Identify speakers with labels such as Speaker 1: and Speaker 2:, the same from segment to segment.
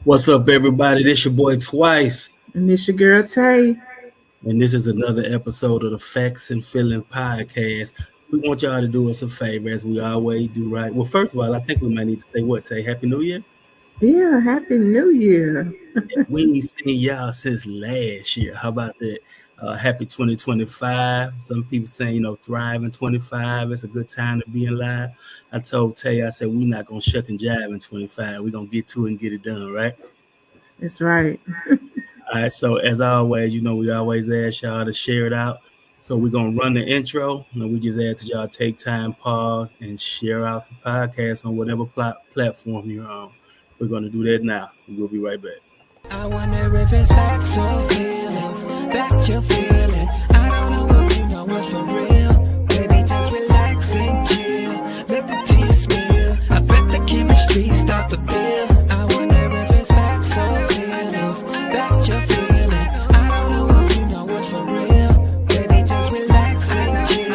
Speaker 1: What's up, everybody? This your boy Twice,
Speaker 2: And this your girl Tay.
Speaker 1: and this is another episode of the Facts and Feeling Podcast. We want y'all to do us a favor, as we always do, right? Well, first of all, I think we might need to say what, Tay? Happy New Year?
Speaker 2: Yeah, happy new year.
Speaker 1: We ain't seen y'all since last year. How about that? Happy 2025. Some people saying, thrive in 25. It's a good time to be alive. I told Tay, I said, we not going to shuck and jive in 25. We're going to get to it and get it done, right?
Speaker 2: That's right.
Speaker 1: All right, so as always, we always ask y'all to share it out. So we're gonna run the intro, and we just ask that y'all take time, pause, and share out the podcast on whatever platform you're on. We're gonna do that now. We'll be right back.
Speaker 3: I wonder if it's facts or feelings that you're feeling. I don't know if you know what's for real. Baby, just relax and chill. Let the tea spill. I bet the chemistry stop the bill. I wonder if it's facts or feelings that you're feeling. I don't know if you know what's for real. Baby, just relax and chill.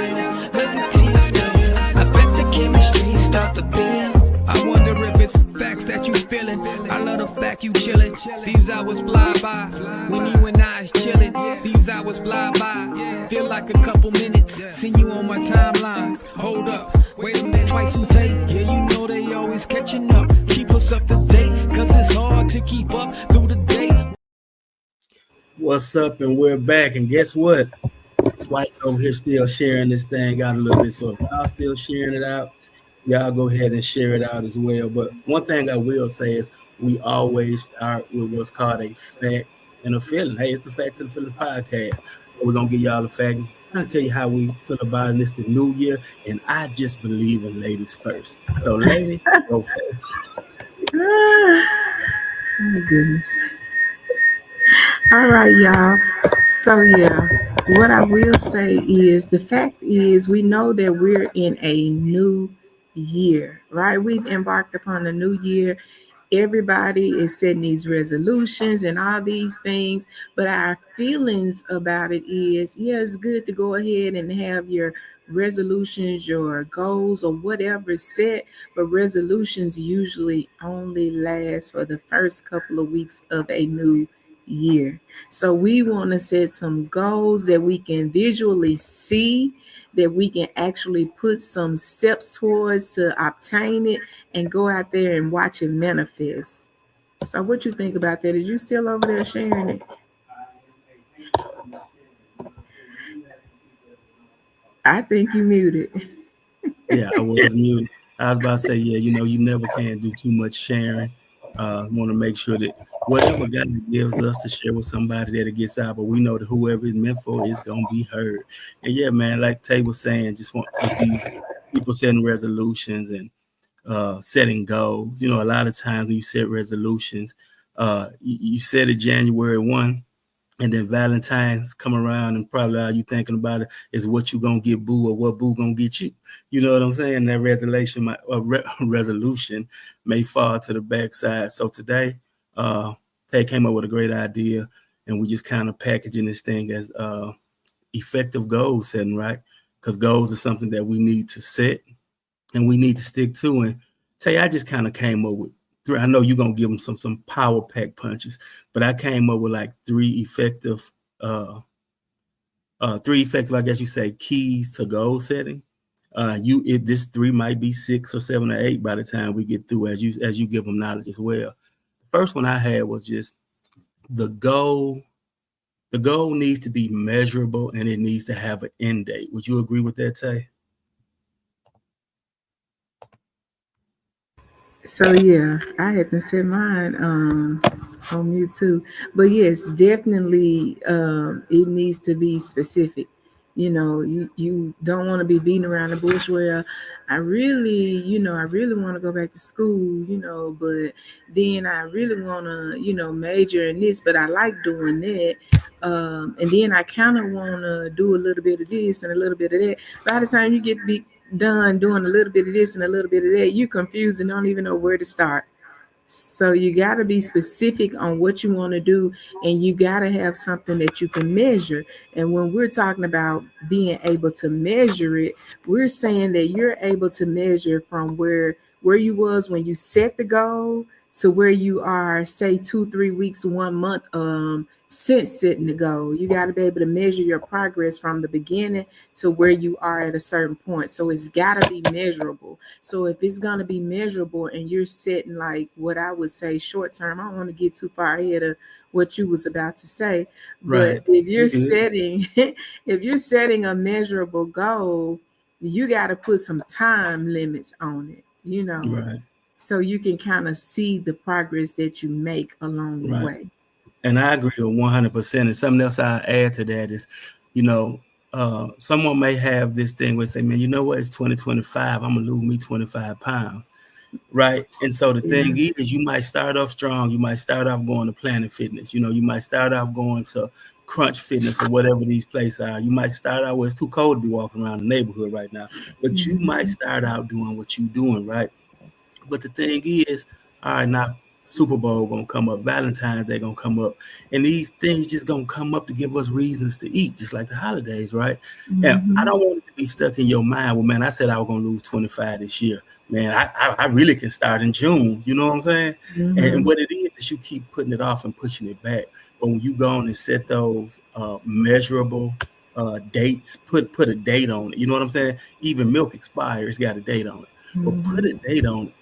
Speaker 3: Let the tea spill. I bet the chemistry stop the bill. I wonder if it's facts that you feeling. I love the fact you chillin'. These hours fly by when you and I is chillin'. These hours fly by, feel like a couple minutes. Seen you on my timeline. Hold up, wait a minute, Twice and Tay. Yeah, you know they always catching up. Keep us up to date, cause it's hard to keep up through the day.
Speaker 1: What's up? And we're back. And guess what? Twice over here still sharing this thing out a little bit. So if y'all still sharing it out, y'all go ahead and share it out as well. But one thing I will say is we always start with what's called a fact and a feeling. Hey, it's the Facts and Feelings podcast. We're gonna give y'all a fact. I'm gonna tell you how we feel about it. It's the new year, and I just believe in ladies first. So, lady, go for it.
Speaker 2: Oh my goodness. All right, y'all. So yeah, what I will say is the fact is we know that we're in a new year, right? We've embarked upon a new year. Everybody is setting these resolutions and all these things, but our feelings about it is, yeah, it's good to go ahead and have your resolutions, your goals, or whatever set, but resolutions usually only last for the first couple of weeks of a new year. So we want to set some goals that we can visually see, that we can actually put some steps towards to obtain it and go out there and watch it manifest. So what you think about that? Is you still over there sharing it? I think you muted.
Speaker 1: Yeah, I was muted. I was about to say, yeah, you never can do too much sharing. Want to make sure that whatever God gives us to share with somebody that it gets out, but we know that whoever it's meant for is gonna be heard. And yeah, man, like Tay was saying, just want with these people setting resolutions and setting goals. A lot of times when you set resolutions, you set it January 1, and then Valentine's come around, and probably all you thinking about it is what you gonna get boo or what boo gonna get you. You know what I'm saying? That resolution may fall to the backside. So today, Tay came up with a great idea, and we just kind of packaging this thing as effective goal setting, right? Because goals are something that we need to set and we need to stick to. And Tay, I just kind of came up with three. I know you're gonna give them some power pack punches, but I came up with like three effective, I guess you say, keys to goal setting. This three might be 6 or 7 or 8 by the time we get through, as you give them knowledge as well. The first one I had was just the goal. The goal needs to be measurable and it needs to have an end date. Would you agree with that, Tay?
Speaker 2: So yeah, I had to set mine on mute too. But yes, definitely it needs to be specific. You don't want to be beating around the bush where I really want to go back to school, but then I really want to, major in this, but I like doing that. And then I kind of want to do a little bit of this and a little bit of that. By the time you get done doing a little bit of this and a little bit of that, you're confused and don't even know where to start. So you got to be specific on what you want to do, and you got to have something that you can measure. And when we're talking about being able to measure it, we're saying that you're able to measure from where you was when you set the goal to where you are, say 2-3 weeks, 1 month since setting the goal. You got to be able to measure your progress from the beginning to where you are at a certain point. So it's got to be measurable. So if it's going to be measurable and you're setting, like, what I would say short term, I don't want to get too far ahead of what you was about to say,
Speaker 1: Right.
Speaker 2: but if you're setting if you're setting a measurable goal, you got to put some time limits on it,
Speaker 1: Right.
Speaker 2: so you can kind of see the progress that you make along the
Speaker 1: Right.
Speaker 2: way.
Speaker 1: And I agree with 100%. And something else I add to that is, someone may have this thing where say, man, you know what? It's 2025. I'm gonna lose me 25 pounds. Right. And so the thing is, you might start off strong. You might start off going to Planet Fitness. You might start off going to Crunch Fitness or whatever these places are. You might start out where it's too cold to be walking around the neighborhood right now, but you might start out doing what you're doing, right? But the thing is, all right, now Super Bowl gonna come up, Valentine's Day gonna come up, and these things just gonna come up to give us reasons to eat, just like the holidays, right? And I don't want it to be stuck in your mind. Well, man, I said I was gonna lose 25 this year. Man, I really can start in June. You know what I'm saying? And what it is you keep putting it off and pushing it back. But when you go on and set those measurable dates, put a date on it. You know what I'm saying? Even milk expires, got a date on it. But put a date on it.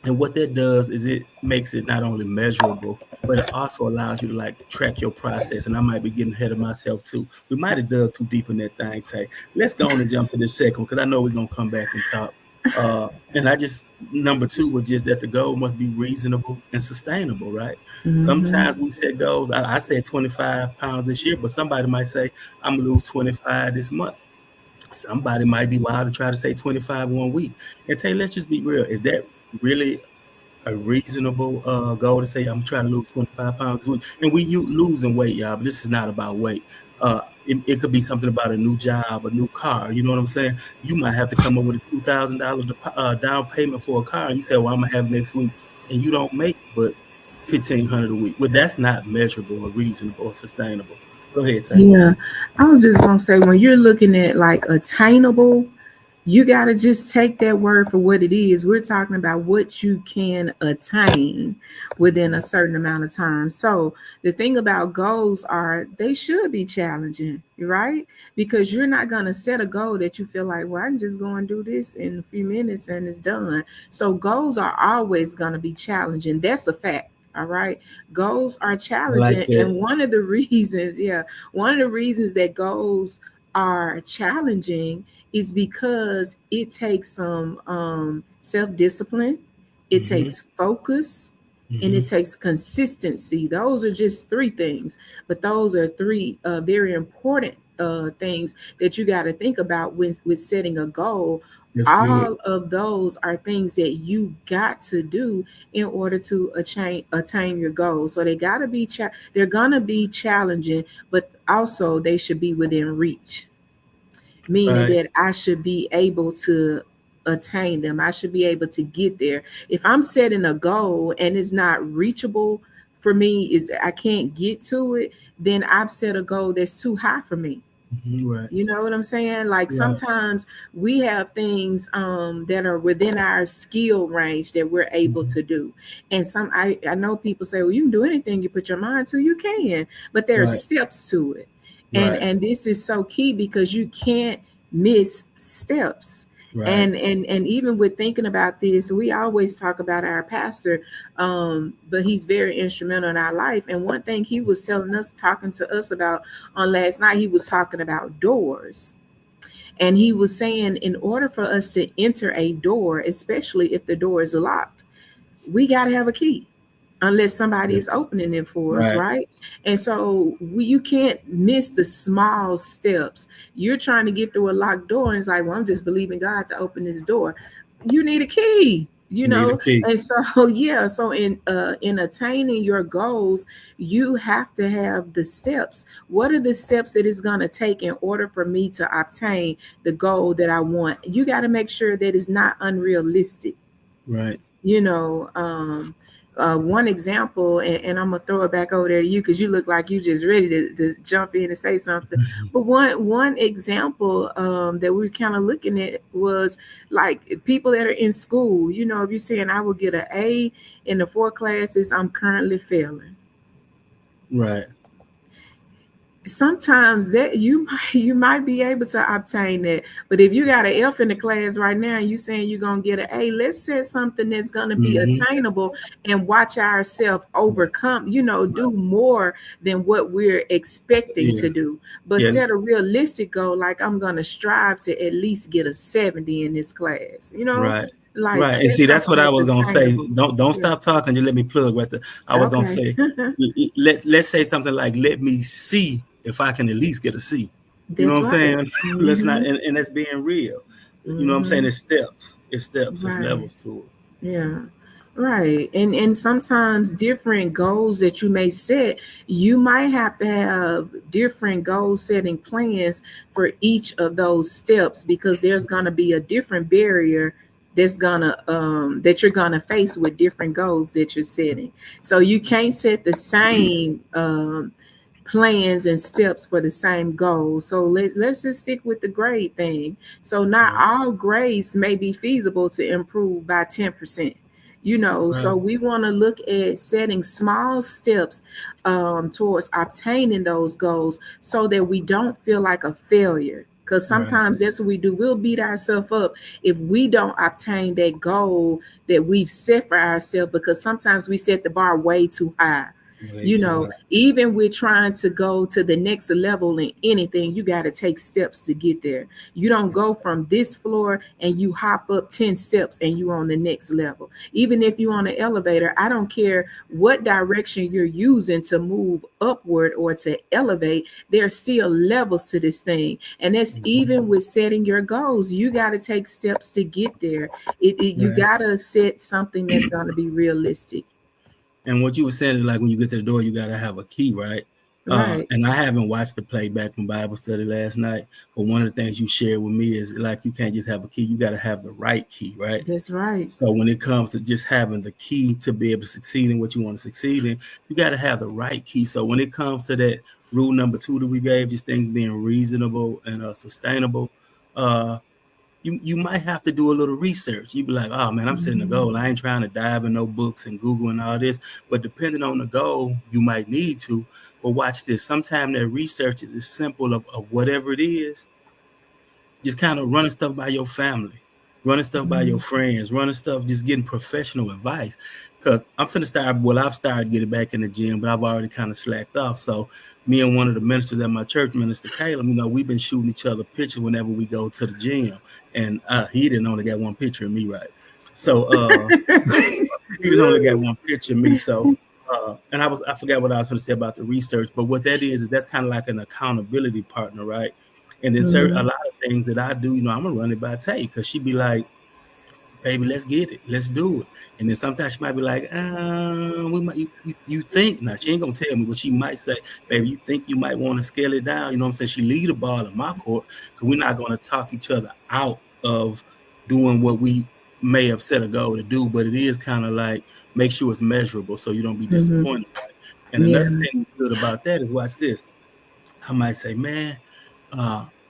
Speaker 1: And what that does is it makes it not only measurable, but it also allows you to like track your process. And I might be getting ahead of myself too. We might have dug too deep in that thing, Tay. Let's go on and jump to the second one, because I know we're gonna come back and talk. And number 2 was just that the goal must be reasonable and sustainable, right? Sometimes we set goals. I said 25 pounds this year, but somebody might say, I'm gonna lose 25 this month. Somebody might be wild to try to say 25 1 week. And Tay, let's just be real. Is that really a reasonable goal to say I'm trying to lose 25 pounds a week? And you losing weight, y'all, but this is not about weight. It could be something about a new job, a new car. You know what I'm saying? You might have to come up with a $2,000 down payment for a car. And you say, well, I'm gonna have next week, and you don't make but $1,500 a week. Well, that's not measurable or reasonable or sustainable. Go ahead, Tay.
Speaker 2: Yeah, I was just gonna say, when you're looking at like attainable, you got to just take that word for what it is. We're talking about what you can attain within a certain amount of time. So the thing about goals are they should be challenging, right? Because you're not going to set a goal that you feel like, well, I can just go and do this in a few minutes and it's done. So goals are always going to be challenging. That's a fact. All right. Goals are challenging.
Speaker 1: Like that.
Speaker 2: And one of the reasons that goals are challenging is because it takes some self-discipline, it takes focus, and it takes consistency. Those are just 3 things, but those are 3 very important things that you got to think about with setting a goal.
Speaker 1: That's
Speaker 2: All
Speaker 1: good.
Speaker 2: of those are things that you got to do in order to attain your goals. So they got to be they're gonna be challenging, but also they should be within reach, meaning that I should be able to attain them. I should be able to get there. If I'm setting a goal and it's not reachable for me, is I can't get to it, then I've set a goal that's too high for me.
Speaker 1: Right.
Speaker 2: You know what I'm saying? Like sometimes we have things that are within our skill range that we're able to do. And I know people say, well, you can do anything you put your mind to, you can, but there are steps to it. And this is so key because you can't miss steps. Right. And even with thinking about this, we always talk about our pastor, but he's very instrumental in our life. And one thing he was talking to us about on last night, he was talking about doors. And he was saying, in order for us to enter a door, especially if the door is locked, we got to have a key. Unless somebody is opening it for us, right? And so you can't miss the small steps. You're trying to get through a locked door, and it's like, well, I'm just believing God to open this door. You need a key, you know. And so, so in attaining your goals, you have to have the steps. What are the steps that it's going to take in order for me to obtain the goal that I want? You got to make sure that it's not unrealistic,
Speaker 1: right?
Speaker 2: You know. One example, and I'm gonna throw it back over there to you because you look like you just ready to jump in and say something. But one example that we're kind of looking at was like people that are in school. You know, if you're saying I will get an A in the 4 classes I'm currently failing,
Speaker 1: Right.
Speaker 2: sometimes that you might be able to obtain that. But if you got an F in the class right now and you saying you're gonna get an A, let's set something that's gonna be
Speaker 1: Mm-hmm.
Speaker 2: attainable and watch ourselves overcome, do more than what we're expecting
Speaker 1: Yeah.
Speaker 2: to do. But
Speaker 1: Yeah.
Speaker 2: set a realistic goal, like I'm gonna strive to at least get a 70 in this class,
Speaker 1: Right.
Speaker 2: like
Speaker 1: Right. And
Speaker 2: set
Speaker 1: see, that's
Speaker 2: something
Speaker 1: what I
Speaker 2: that's
Speaker 1: was gonna say.
Speaker 2: attainable.
Speaker 1: Don't
Speaker 2: Yeah.
Speaker 1: stop talking. Just let me plug right there. I was gonna
Speaker 2: Okay.
Speaker 1: say, let's say something like, let me see if I can at least get a C. You know what
Speaker 2: That's
Speaker 1: I'm
Speaker 2: right.
Speaker 1: saying? Let's not,
Speaker 2: Hmm.
Speaker 1: and that's being real. You know what I'm saying?
Speaker 2: Hmm.
Speaker 1: It's steps. It's steps. It's
Speaker 2: Right.
Speaker 1: levels to
Speaker 2: Yeah. Right. And sometimes different goals that you may set, you might have to have different goal setting plans for each of those steps because there's going to be a different barrier that you're going to face with different goals that you're setting. So you can't set the same plans and steps for the same goal. So let's just stick with the grade thing. So not
Speaker 1: it.
Speaker 2: all grades may be feasible to improve by 10%. So
Speaker 1: Right.
Speaker 2: we want to look at setting small steps towards obtaining those goals so that we don't feel like a failure. Because
Speaker 1: Right.
Speaker 2: sometimes that's what we do. We'll beat ourselves up if we don't obtain that goal that we've set for ourselves because sometimes we set the bar way too high.
Speaker 1: Way too high.
Speaker 2: Even with trying to go to the next level in anything, you got to take steps to get there. You don't go from this floor and you hop up 10 steps and you on the next level. Even if you're on an elevator, I don't care what direction you're using to move upward or to elevate, there are still levels to this thing. And that's even with setting your goals. You got to take steps to get there. You
Speaker 1: Right.
Speaker 2: got to set something that's going to be realistic.
Speaker 1: And what you were saying is like when you get to the door, you gotta have a key, right?
Speaker 2: Right.
Speaker 1: And I haven't watched the playback from Bible study last night, but one of the things you shared with me is like you can't just have a key, you gotta have the right key, right?
Speaker 2: That's right.
Speaker 1: So when it comes to just having the key to be able to succeed in what you want to succeed in, you got to have the right key. So when it comes to that rule number 2 that we gave, just things being reasonable and sustainable, uh, you might have to do a little research. You be like, oh man, I'm setting a goal. I ain't trying to dive in no books and Google and all this. But depending on the goal, you might need to. But watch this. Sometimes that research is as simple of whatever it is, just kind of running stuff by your family, running stuff by your friends, running stuff, just getting professional advice. Cause I'm finna start, well, I've started getting back in the gym, but I've already kind of slacked off. So me and one of the ministers at my church, Minister Caleb, we've been shooting each other pictures whenever we go to the gym. And he didn't only got one picture of me, right? So he didn't only got one picture of me. So and I forgot what I was going to say about the research, but what that is that's kind of like an accountability partner, right? And then a lot of things that I do, I'm gonna run it by Tay because she'd be like, "Baby, let's get it, let's do it." And then sometimes she might be like, "We might, you think?" Now she ain't gonna tell me, but she might say, "Baby, you think you might want to scale it down?" You know what I'm saying? She leave the ball in my court because we're not gonna talk each other out of doing what we may have set a goal to do, but it is kind of like make sure it's measurable so you don't be disappointed. Right? And
Speaker 2: Yeah.
Speaker 1: another thing that's good about that is watch this. I might say, man,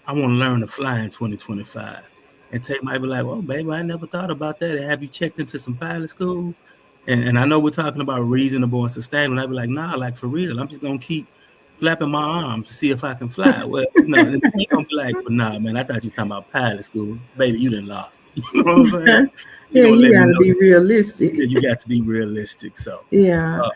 Speaker 1: I want to learn to fly in 2025. And Tate might be like, well, baby, I never thought about that. Have you checked into some pilot schools? And I know we're talking about reasonable and sustainable. I'd be like, nah, like for real. I'm just going to keep flapping my arms to see if I can fly. Well, and Tate going to be like, well, nah, man, I thought you were talking about pilot school. Baby, you didn't lost. You know what I'm saying?
Speaker 2: Yeah,
Speaker 1: Gonna
Speaker 2: you
Speaker 1: let me
Speaker 2: got to
Speaker 1: know.
Speaker 2: be realistic.
Speaker 1: Yeah, you got to be realistic. So,
Speaker 2: Yeah.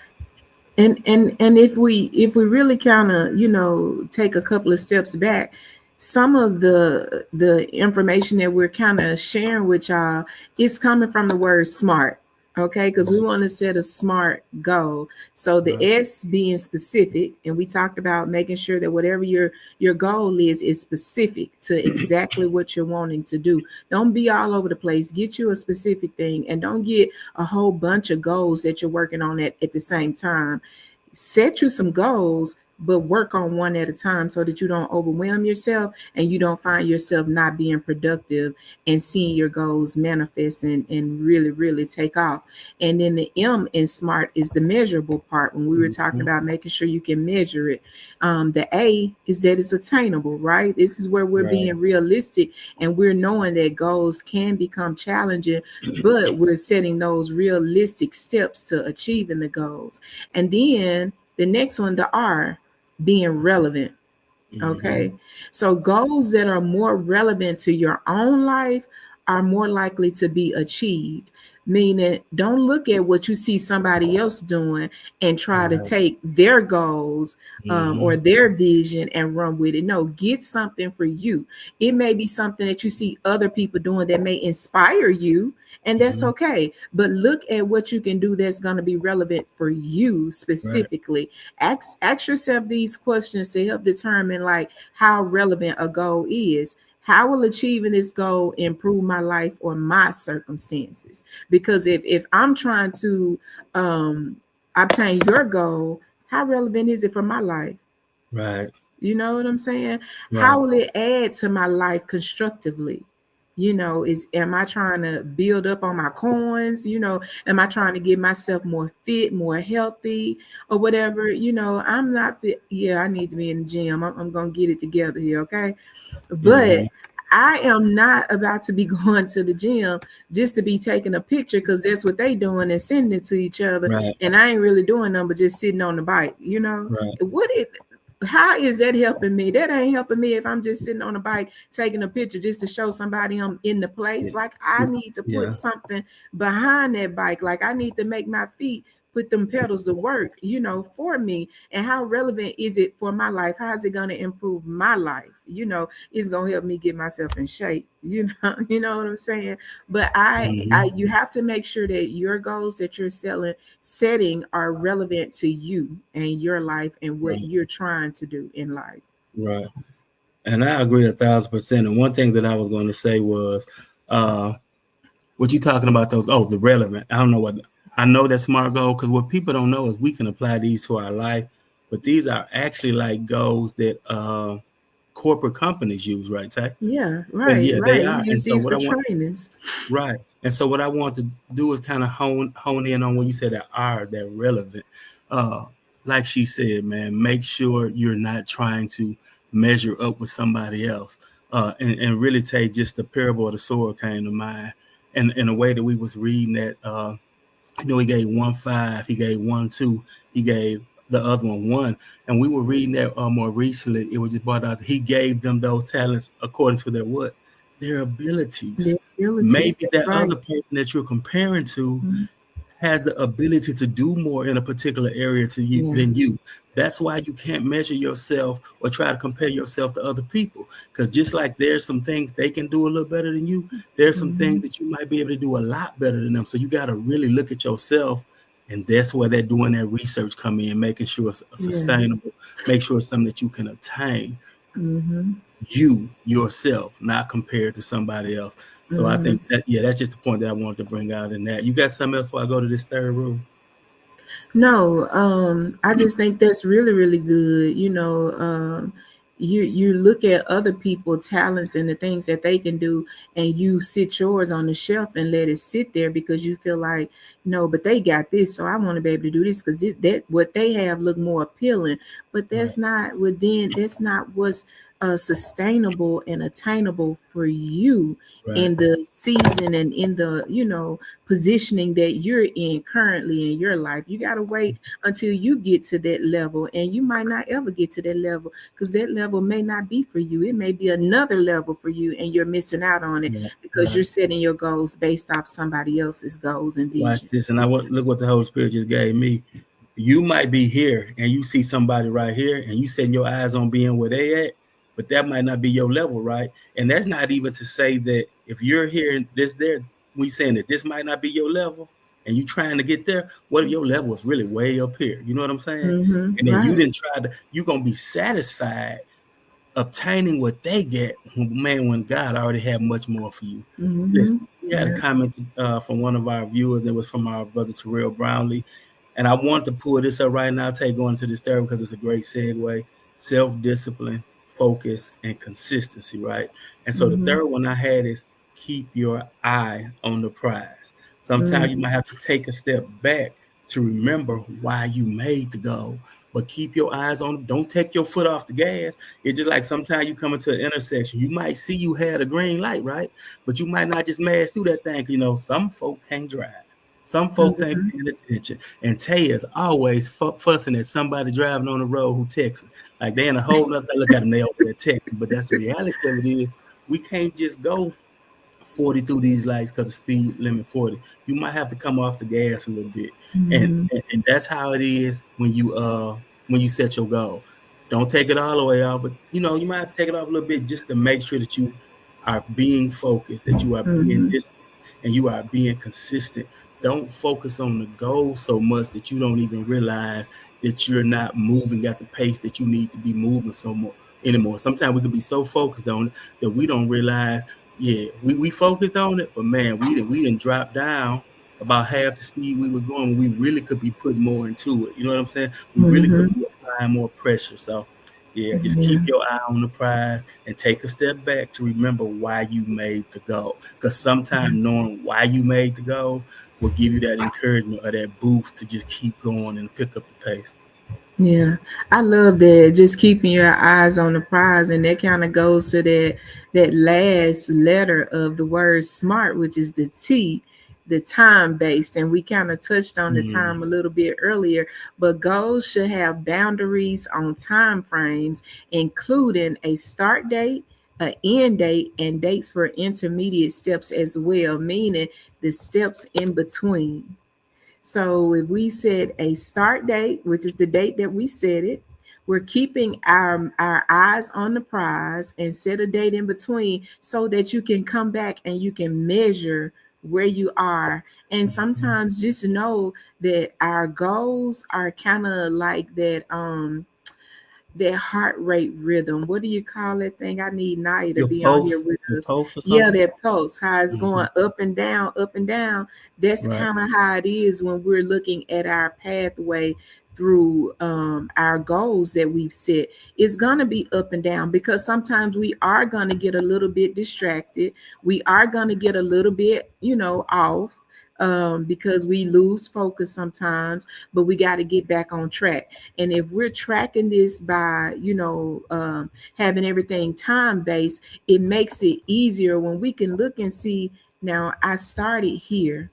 Speaker 2: And if we really kind of take a couple of steps back, some of the information that we're kind of sharing with y'all is coming from the word smart. Okay, because we want to set a smart goal. So the
Speaker 1: right.
Speaker 2: S being specific, and we talked about making sure that whatever your goal is specific to exactly what you're wanting to do. Don't be all over the place. Get you a specific thing, and don't get a whole bunch of goals that you're working on at the same time. Set you some goals, but work on one at a time so that you don't overwhelm yourself and you don't find yourself not being productive and seeing your goals manifest and really, really take off. And then the M in SMART is the measurable part when we were talking about making sure you can measure it. The A is that it's attainable, right? This is where we're being realistic and we're knowing that goals can become challenging, but we're setting those realistic steps to achieving the goals. And then the next one, the R, being relevant. Okay. So goals that are more relevant to your own life are more likely to be achieved. Meaning, don't look at what you see somebody else doing and try to take their goals or their vision and run with it. No, get something for you. It may be something that you see other people doing that may inspire you, and that's okay. But look at what you can do that's going to be relevant for you specifically. Ask yourself these questions to help determine like how relevant a goal is. How will achieving this goal improve my life or my circumstances? Because if I'm trying to obtain your goal, how relevant is it for my life?
Speaker 1: Right.
Speaker 2: You know what I'm saying?
Speaker 1: Right.
Speaker 2: How will it add to my life constructively? You know, am I trying to build up on my coins? You know, am I trying to get myself more fit, more healthy, or whatever? You know, I'm not fit. Yeah, I need to be in the gym. I'm gonna get it together here, okay? But I am not about to be going to the gym just to be taking a picture because that's what they doing and sending it to each other.
Speaker 1: Right.
Speaker 2: And I ain't really doing nothing but just sitting on the bike, you know? How is that helping me? That ain't helping me if I'm just sitting on a bike taking a picture just to show somebody I'm in the place. Like I need to put something behind that bike. Like I need to make my feet put them pedals to work, you know, for me. And how relevant is it for my life? How is it going to improve my life? You know, it's going to help me get myself in shape. You know what I'm saying? But you have to make sure that your goals that you're setting are relevant to you and your life and what you're trying to do in life.
Speaker 1: Right. And I agree 1,000%. And one thing that I was going to say was, what you talking about those? Oh, the relevant. I know that SMART goal because what people don't know is we can apply these to our life, but these are actually like goals that corporate companies use, right, Ty?
Speaker 2: Yeah, right.
Speaker 1: Yeah,
Speaker 2: right.
Speaker 1: they are.
Speaker 2: You use these for trainings.
Speaker 1: Right. And so what I want to do is kind of hone in on when you said that are that relevant. Like she said, man, make sure you're not trying to measure up with somebody else. And really take just the parable of the sword came to mind. And in a way that we was reading that he gave 1 5, he gave 1 2, he gave the other one 1. And we were reading that more recently. It was just brought out that he gave them those talents according to their abilities. Maybe that other person that you're comparing to has the ability to do more in a particular area than you. That's why you can't measure yourself or try to compare yourself to other people. Because just like there's some things they can do a little better than you, there's some things that you might be able to do a lot better than them. So you got to really look at yourself. And that's where they're doing that research come in, making sure it's sustainable, make sure it's something that you can attain. You yourself, not compared to somebody else. So I think that, that's just the point that I wanted to bring out in that. You got something else before I go to this third rule?
Speaker 2: No, I just think that's really, really good. You know, you look at other people's talents and the things that they can do, and you sit yours on the shelf and let it sit there because you feel like, no, but they got this, so I want to be able to do this because that what they have look more appealing. But that's not what's sustainable and attainable for you in the season and in the positioning that you're in currently in your life. You got to wait until you get to that level, and you might not ever get to that level because that level may not be for you. It may be another level for you, and you're missing out on it because you're setting your goals based off somebody else's goals and vision.
Speaker 1: Watch this, and look what the Holy Spirit just gave me. You might be here and you see somebody right here and you setting your eyes on being where they at, but that might not be your level, right? And that's not even to say that if you're here and this there, we saying that this might not be your level and you trying to get there, what if your level is really way up here? You know what I'm saying? And then you didn't try to, you're going to be satisfied obtaining what they get, when God already had much more for you. Listen, we had a comment from one of our viewers that was from our brother Terrell Brownlee. And I want to pull this up right now, going to this third because it's a great segue. Self-discipline, focus, and consistency, right? And so the third one I had is keep your eye on the prize. Sometimes you might have to take a step back to remember why you made the goal, but keep your eyes on it. Don't take your foot off the gas. It's just like sometimes you come into an intersection, you might see you had a green light, right? But you might not just smash through that thing. You know, some folk can't drive. Some folks ain't paying attention. And Tay is always fussing at somebody driving on the road who texting. Like they in a whole nother look at them, they over there texting. But that's the reality of it is we can't just go 40 through these lights because the speed limit 40. You might have to come off the gas a little bit. And that's how it is when you set your goal. Don't take it all the way off, but you know, you might have to take it off a little bit just to make sure that you are being focused, that you are being disciplined, and you are being consistent. Don't focus on the goal so much that you don't even realize that you're not moving at the pace that you need to be moving anymore. Sometimes we can be so focused on it that we don't realize, we focused on it, but man, we didn't drop down about half the speed we was going. We really could be putting more into it. You know what I'm saying? We really could be applying more pressure. So just keep your eye on the prize and take a step back to remember why you made the goal. Because sometimes knowing why you made the goal will give you that encouragement or that boost to just keep going and pick up the pace.
Speaker 2: Yeah, I love that. Just keeping your eyes on the prize, and that kind of goes to that last letter of the word SMART, which is the T, the time based. And we kind of touched on the time a little bit earlier, but goals should have boundaries on time frames, including a start date, an end date, and dates for intermediate steps as well, meaning the steps in between. So if we set a start date, which is the date that we set it, we're keeping our eyes on the prize and set a date in between so that you can come back and you can measure where you are. And sometimes just know that our goals are kind of like that heart rate rhythm. What do you call that thing? I need Naya to be on here with us. Yeah, that pulse, how it's going up and down, up and down. That's kind of how it is when we're looking at our pathway through our goals that we've set. It's going to be up and down because sometimes we are going to get a little bit distracted. We are going to get a little bit, off. Because we lose focus sometimes, but we got to get back on track. And if we're tracking this by, having everything time based, it makes it easier when we can look and see, now I started here.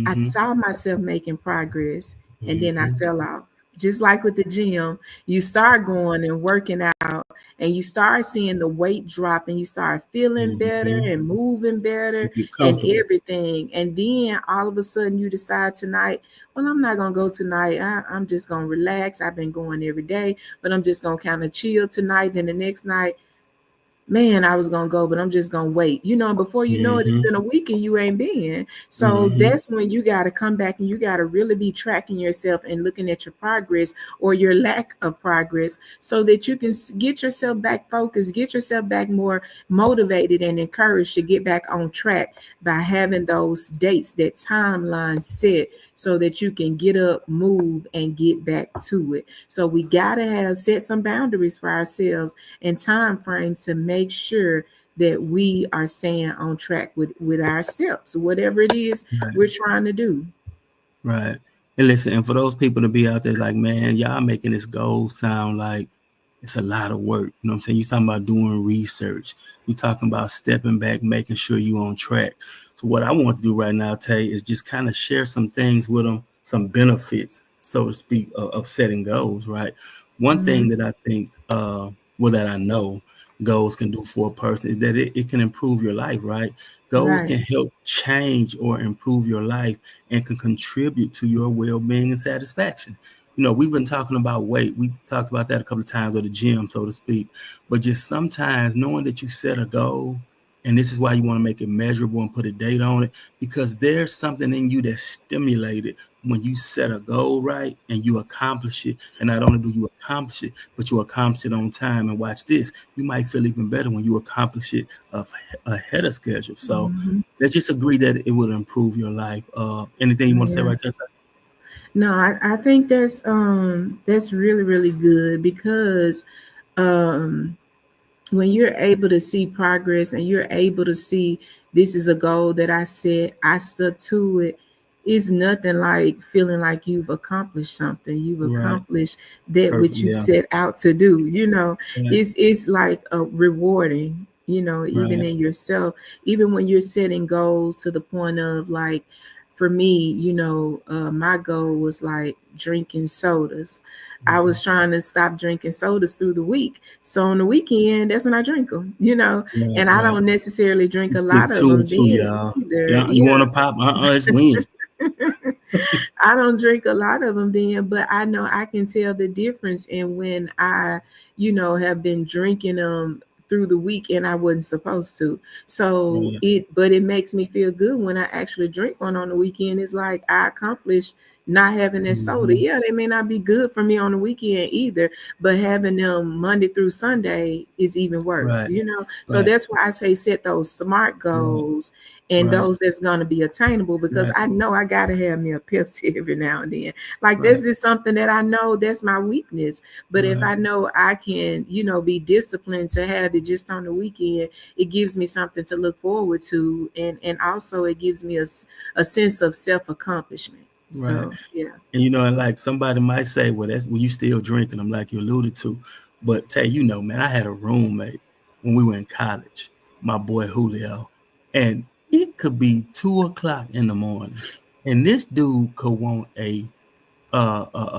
Speaker 2: I saw myself making progress and then I fell off. Just like with the gym, you start going and working out and you start seeing the weight drop and you start feeling better and moving better and everything. And then all of a sudden you decide tonight, well, I'm not going to go tonight. I'm just going to relax. I've been going every day, but I'm just going to kind of chill tonight. Then the next night, man, I was going to go, but I'm just going to wait. Before you know it, it's been a week and you ain't been. So that's when you got to come back and you got to really be tracking yourself and looking at your progress or your lack of progress so that you can get yourself back focused, get yourself back more motivated and encouraged to get back on track by having those dates, that timeline set so that you can get up, move, and get back to it. So we got to set some boundaries for ourselves and time frames to make sure that we are staying on track with our steps, whatever it is we're trying to do.
Speaker 1: Right. And listen, and for those people to be out there like, man, y'all making this goal sound like it's a lot of work. You know what I'm saying? You're talking about doing research. You're talking about stepping back, making sure you're on track. So what I want to do right now, Tay, is just kind of share some things with them, some benefits, so to speak, of setting goals, right? One thing that I think, that I know goals can do for a person is that it can improve your life, right? Goals can help change or improve your life and can contribute to your well-being and satisfaction. We've been talking about weight. We talked about that a couple of times at the gym, so to speak. But just sometimes knowing that you set a goal, and this is why you want to make it measurable and put a date on it, because there's something in you that's stimulated when you set a goal right and you accomplish it. And not only do you accomplish it, but you accomplish it on time. And watch this, you might feel even better when you accomplish it ahead of schedule. So let's just agree that it will improve your life. Anything you want to say right there, Ty?
Speaker 2: No, I think that's really, really good because um when you're able to see progress and you're able to see this is a goal that I set, I stuck to it. It's nothing like feeling like you've accomplished something. You've
Speaker 1: Right.
Speaker 2: accomplished that
Speaker 1: Perfect.
Speaker 2: which you
Speaker 1: Yeah.
Speaker 2: set out to do.
Speaker 1: Right.
Speaker 2: It's like a rewarding. Even
Speaker 1: Right.
Speaker 2: in yourself, even when you're setting goals to the point of like, for me, my goal was like drinking sodas. I
Speaker 1: Mhm.
Speaker 2: was trying to stop drinking sodas through the week. So on the weekend, that's when I drink them.
Speaker 1: Right.
Speaker 2: And I
Speaker 1: Right.
Speaker 2: don't necessarily drink
Speaker 1: You
Speaker 2: a
Speaker 1: stick
Speaker 2: lot of
Speaker 1: to
Speaker 2: them
Speaker 1: it too,
Speaker 2: then
Speaker 1: y'all.
Speaker 2: either.
Speaker 1: Yeah. You want to pop? It's Wednesday.
Speaker 2: I don't drink a lot of them then, but I know I can tell the difference in when I have been drinking them through the week and I wasn't supposed to. So
Speaker 1: Right.
Speaker 2: but it makes me feel good when I actually drink one on the weekend. It's like I accomplished not having that soda.
Speaker 1: Hmm.
Speaker 2: Yeah, they may not be good for me on the weekend either, but having them Monday through Sunday is even worse. So
Speaker 1: Right.
Speaker 2: that's why I say set those smart
Speaker 1: Right.
Speaker 2: goals and
Speaker 1: Right.
Speaker 2: those that's going to be attainable because
Speaker 1: Right.
Speaker 2: I know I got to have me a Pepsi every now and then. Like that's
Speaker 1: Right.
Speaker 2: just something that I know that's my weakness. But if
Speaker 1: Right.
Speaker 2: I know I can be disciplined to have it just on the weekend, it gives me something to look forward to. And also it gives me a sense of self accomplishment.
Speaker 1: Right.
Speaker 2: So, yeah.
Speaker 1: And and like somebody might say, well, that's when you still drinking. I'm like you alluded to. But Tay, man, I had a roommate when we were in college, my boy Julio. And it could be 2 o'clock in the morning. And this dude could want a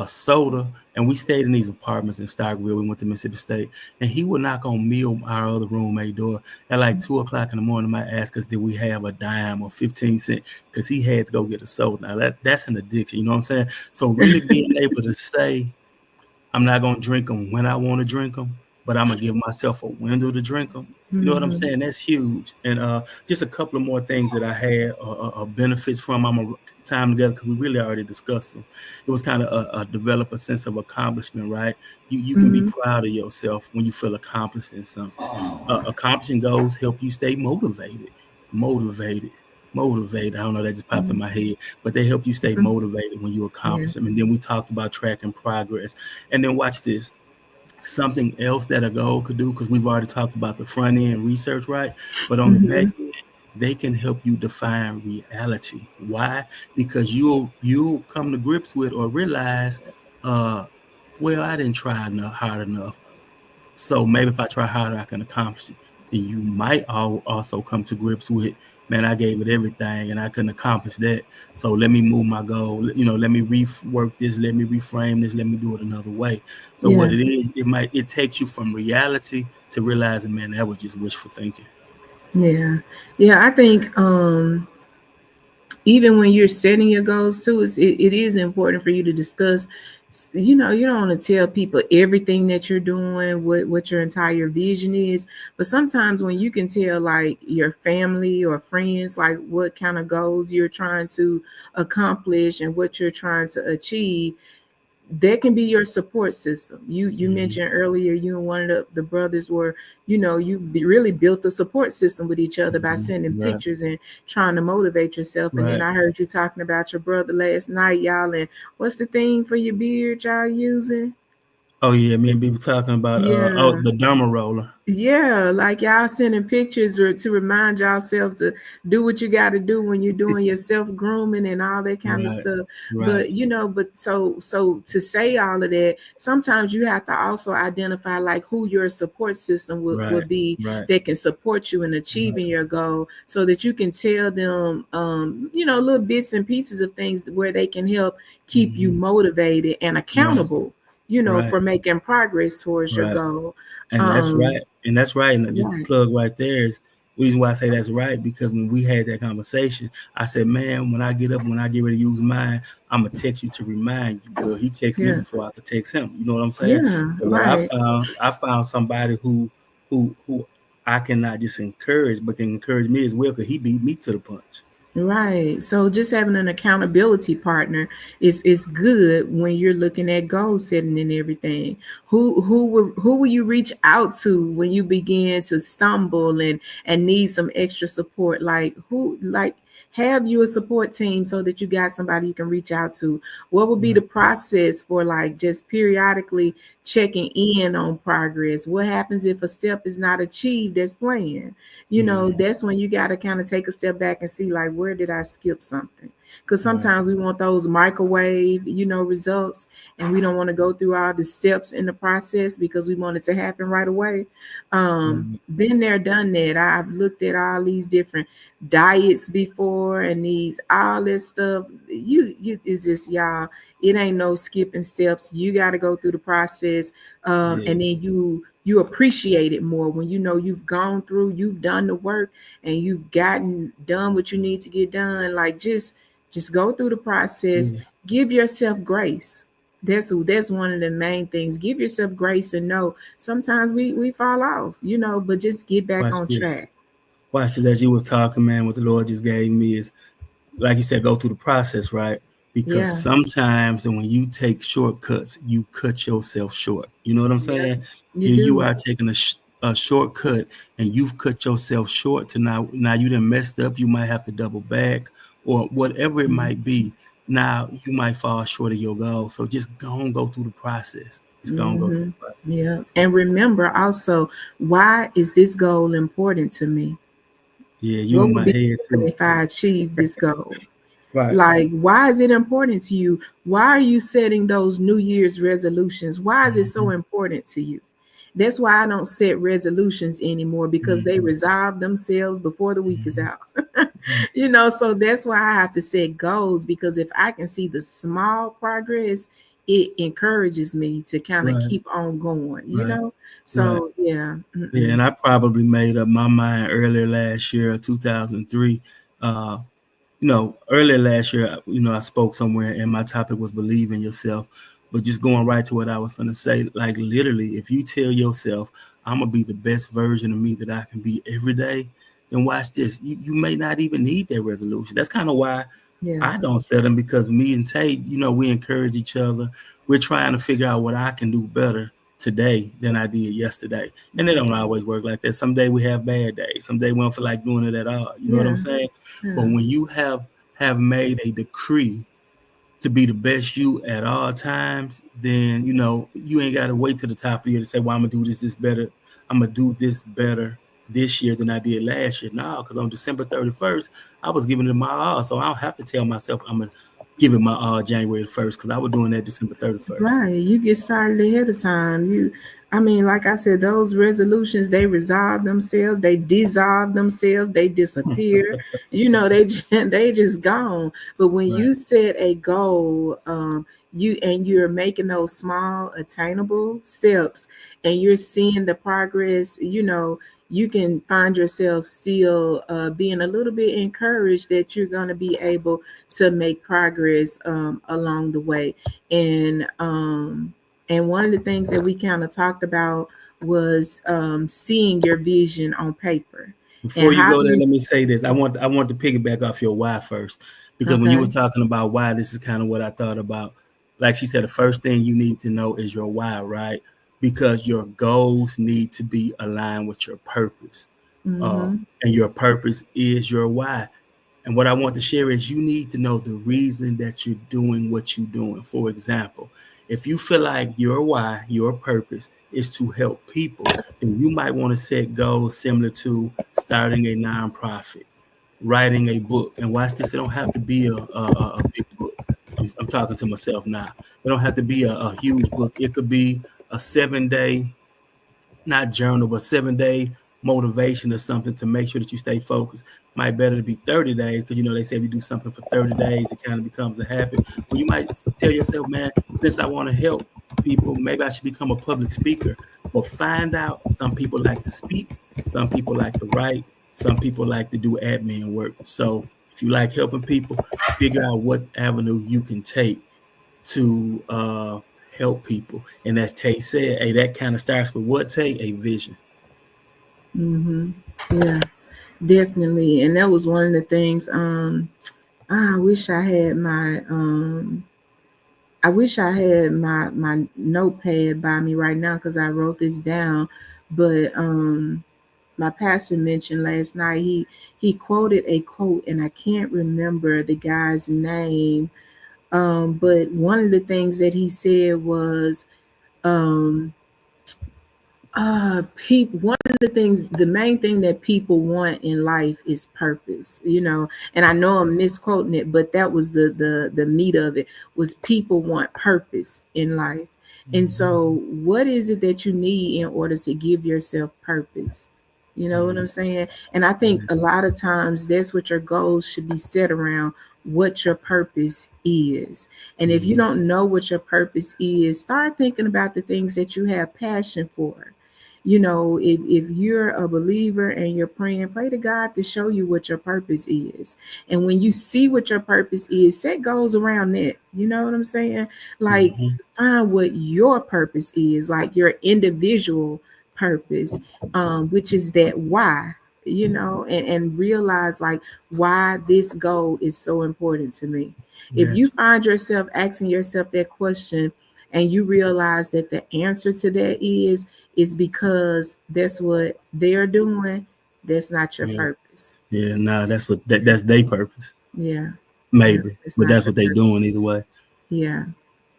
Speaker 1: soda, and we stayed in these apartments in Starkville. We went to Mississippi State, and he would knock on me or our other roommate door at like 2 o'clock in the morning. Might ask us, did we have a dime or 15 cents? Because he had to go get a soda. Now that's an addiction. You know what I'm saying? So really being able to say, I'm not gonna drink them when I want to drink them, but I'm gonna give myself a window to drink them. You know what I'm
Speaker 2: Mhm.
Speaker 1: saying? That's huge. And just a couple of more things that I had benefits from. I'm gonna time together because we really already discussed them. It was kind of develop a sense of accomplishment, right? You can be
Speaker 2: Mhm.
Speaker 1: proud of yourself when you feel accomplished in something. Accomplishing goals help you stay motivated, motivated. I don't know, that just popped in
Speaker 2: Mhm.
Speaker 1: my head, but they help you stay motivated when you
Speaker 2: Yeah.
Speaker 1: accomplish them. And then we talked about tracking progress. And then watch this. Something else that a goal could do, because we've already talked about the front end research, right? But on the back
Speaker 2: Mhm.
Speaker 1: end, they can help you define reality. Why? Because you'll come to grips with or realize, uh, well, I didn't try hard enough. So maybe if I try harder, I can accomplish it. Then you might also come to grips with, man, I gave it everything and I couldn't accomplish that. So let me move my goal. Let me rework this. Let me reframe this. Let me do it another way. So what
Speaker 2: Yeah.
Speaker 1: it is, it takes you from reality to realizing, man, that was just wishful thinking.
Speaker 2: Yeah. Yeah. I think even when you're setting your goals too, it is important for you to discuss. You don't want to tell people everything that you're doing, what your entire vision is. But sometimes when you can tell like your family or friends like what kind of goals you're trying to accomplish and what you're trying to achieve, that can be your support system. You
Speaker 1: Mhm.
Speaker 2: mentioned earlier you and one of the brothers were, really built a support system with each other by
Speaker 1: Mhm.
Speaker 2: sending
Speaker 1: Right,
Speaker 2: pictures and trying to motivate yourself. And then
Speaker 1: right.
Speaker 2: I heard you talking about your brother last night, y'all. And what's the thing for your beard y'all using?
Speaker 1: Oh yeah, me and B were talking about
Speaker 2: Yeah.
Speaker 1: the derma roller.
Speaker 2: Yeah, like y'all sending pictures or to remind yourself to do what you got to do when you're doing your self grooming and all that kind of
Speaker 1: Right,
Speaker 2: stuff.
Speaker 1: right,
Speaker 2: But so to say all of that, sometimes you have to also identify like who your support system
Speaker 1: right,
Speaker 2: would be
Speaker 1: right,
Speaker 2: that can support you in
Speaker 1: right.
Speaker 2: achieving your goal, so that you can tell them, little bits and pieces of things where they can help keep you
Speaker 1: Mhm.
Speaker 2: motivated and
Speaker 1: Right,
Speaker 2: accountable,
Speaker 1: right,
Speaker 2: for making progress towards your
Speaker 1: right.
Speaker 2: goal.
Speaker 1: And that's
Speaker 2: Um,
Speaker 1: right. And that's right. And just
Speaker 2: right.
Speaker 1: plug right there is the reason why I say that's right, because when we had that conversation, I said, man, when I get up, when I get ready to use mine, I'm gonna text you to remind you. Well, he texted me
Speaker 2: Yeah.
Speaker 1: before I could text him. You know what I'm saying?
Speaker 2: Yeah.
Speaker 1: So what
Speaker 2: Right.
Speaker 1: I found somebody who I cannot just encourage, but can encourage me as well, because he beat me to the punch.
Speaker 2: Right. So just having an accountability partner is good when you're looking at goal setting and everything. Who will you reach out to when you begin to stumble and need some extra support? Like have you a support team so that you got somebody you can reach out to? What would be
Speaker 1: Right.
Speaker 2: the process for like just periodically checking in on progress? What happens if a step is not achieved as planned?
Speaker 1: Yeah.
Speaker 2: That's when you got to kind of take a step back and see like where did I skip something, because
Speaker 1: Right.
Speaker 2: sometimes we want those microwave results, and we don't want to go through all the steps in the process because we want it to happen right away.
Speaker 1: Right.
Speaker 2: Been there, done that. I've looked at all these different diets before and these all this stuff. You it's just y'all, it ain't no skipping steps. You got to go through the process,
Speaker 1: Yeah.
Speaker 2: and then you appreciate it more when you know you've gone through, you've done the work, and you've gotten done what you need to get done. Like just go through the process.
Speaker 1: Yeah.
Speaker 2: Give yourself grace. That's one of the main things. Give yourself grace and know sometimes we fall off, but just get back
Speaker 1: Watch
Speaker 2: on
Speaker 1: this.
Speaker 2: track.
Speaker 1: Watch this. As you was talking, man, what the Lord just gave me is, like you said, go through the process, right? Because
Speaker 2: Yeah,
Speaker 1: sometimes and when you take shortcuts, you cut yourself short. You know what I'm
Speaker 2: yeah,
Speaker 1: saying?
Speaker 2: you
Speaker 1: Here you
Speaker 2: do.
Speaker 1: are taking a shortcut, and you've cut yourself short to now you done messed up. You might have to double back or whatever it might be. Now you might fall short of your goal. So just go through the process. Just go through
Speaker 2: Mm-hmm.
Speaker 1: the process.
Speaker 2: Yeah. And remember also, why is this goal important to me?
Speaker 1: Yeah, you
Speaker 2: What
Speaker 1: in
Speaker 2: would
Speaker 1: my
Speaker 2: be
Speaker 1: head too.
Speaker 2: if I achieve this goal?
Speaker 1: Right.
Speaker 2: Like, why is it important to you? Why are you setting those New Year's resolutions? Why is it so
Speaker 1: Mhm.
Speaker 2: important to you? That's why I don't set resolutions anymore, because they
Speaker 1: Mhm.
Speaker 2: resolve themselves before the week is
Speaker 1: Mhm.
Speaker 2: out.
Speaker 1: Right.
Speaker 2: So that's why I have to set goals, because if I can see the small progress, it encourages me to kind of
Speaker 1: Right.
Speaker 2: keep on going.
Speaker 1: Right. Right.
Speaker 2: So yeah.
Speaker 1: Yeah,
Speaker 2: Mm-mm.
Speaker 1: and I probably made up my mind earlier last year, 2003. Uh, earlier last year, I spoke somewhere and my topic was believe in yourself. But just going right to what I was going to say, like literally, if you tell yourself, I'm going to be the best version of me that I can be every day, then watch this. You may not even need that resolution. That's kind of why
Speaker 2: Yeah.
Speaker 1: I don't set them, because me and Tate, we encourage each other. We're trying to figure out what I can do better today than I did yesterday. And it don't always work like that. Some day we have bad days. Some day we don't feel like doing it at all. You know what I'm
Speaker 2: Yeah.
Speaker 1: saying? But
Speaker 2: Yeah.
Speaker 1: when you have made a decree to be the best you at all times, then you ain't got to wait to the top of the year to say, "Well, I'm gonna do this better. I'm gonna do this better this year than I did last year." No, because on December 31st, I was giving it my all, so I don't have to tell myself I'm gonna give it my all January 1st, because I was doing that December 31st.
Speaker 2: Right. You get started ahead of time. I mean, like I said, those resolutions, they resolve themselves, they dissolve themselves, they disappear. They just gone. But when
Speaker 1: Right,
Speaker 2: you set a goal, you're making those small attainable steps, and you're seeing the progress, you can find yourself still being a little bit encouraged that you're going to be able to make progress along the way. And one of the things that we kind of talked about was seeing your vision on paper.
Speaker 1: before
Speaker 2: And
Speaker 1: you
Speaker 2: how
Speaker 1: go
Speaker 2: do
Speaker 1: there,
Speaker 2: you
Speaker 1: let me say this. I want to piggyback off your why first, because when you were
Speaker 2: Okay.
Speaker 1: talking about why, this is kind of what I thought about. Like she said, the first thing you need to know is your why, right? Because your goals need to be aligned with your purpose,
Speaker 2: Mm-hmm.
Speaker 1: and your purpose is your why. And what I want to share is you need to know the reason that you're doing what you're doing. For example, if you feel like your why, your purpose is to help people, then you might want to set goals similar to starting a nonprofit, writing a book. And watch this, it don't have to be a big book. I'm talking to myself now. It don't have to be a huge book. It could be a 7-day, not journal, but 7-day motivation or something to make sure that you stay focused. Might better to be 30 days, because they say if you do something for 30 days, it kind of becomes a habit. Well, you might tell yourself, man, since I want to help people, maybe I should become a public speaker. But find out, some people like to speak, some people like to write, some people like to do admin work. So if you like helping people, figure out what avenue you can take to help people. And as Tay said, hey, that kind of starts with what, Tay? A vision.
Speaker 2: Mm-hmm. Yeah. Definitely. And that was one of the things. I wish I had my notepad by me right now because I wrote this down. But my pastor mentioned last night he quoted a quote, and I can't remember the guy's name. But one of the things that he said was, um, people. One of the things, the main thing that people want in life is purpose. And I know I'm misquoting it, but that was the meat of it. Was people want purpose in life, and so what is it that you need in order to give yourself purpose? You know what I'm saying? And I think a lot of times that's what your goals should be set around. What your purpose is. And if you don't know what your purpose is, start thinking about the things that you have passion for. If you're a believer and you're praying, pray to God to show you what your purpose is. And when you see what your purpose is, set goals around that. You know what I'm saying? Like, find what your purpose is, like your individual purpose, which is that why, and realize like why this goal is so important to me. If you find yourself asking yourself that question and you realize that the answer to that is because that's what they're doing, that's not your purpose.
Speaker 1: Yeah, nah, that's their purpose.
Speaker 2: Yeah.
Speaker 1: Maybe.
Speaker 2: It's
Speaker 1: But
Speaker 2: not
Speaker 1: that's
Speaker 2: your
Speaker 1: what they
Speaker 2: purpose.
Speaker 1: doing either way.
Speaker 2: Yeah.